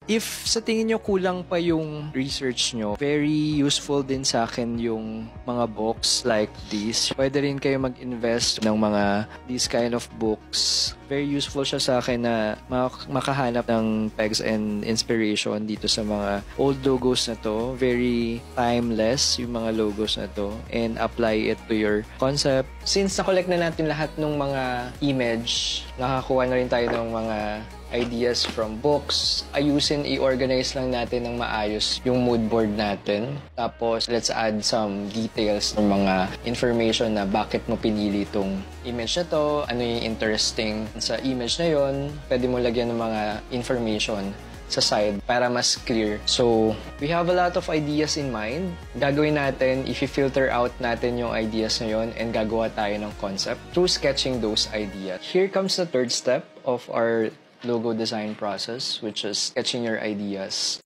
If sa tingin nyo kulang pa yung research nyo, very useful din sa akin yung mga books like this. Pwede rin kayo mag-invest ng mga these kind of books. Very useful siya sa akin na makahanap ng pegs and inspiration dito sa mga old logos na to. Very timeless yung mga logos na to, and apply it to your concept. Since na-collect na natin lahat ng mga image, nakakuha na rin tayo ng mga ideas from books. Ayusin, i-organize lang natin ng maayos yung mood board natin. Tapos, let's add some details ng mga information na bakit mo pinili itong image na to, ano yung interesting sa image na yon. Pwede mo lagyan ng mga information sa side para mas clear. So, we have a lot of ideas in mind. Gagawin natin, if filter out natin yung ideas na yon and gagawa tayo ng concept through sketching those ideas. Here comes the third step of our logo design process, which is sketching your ideas.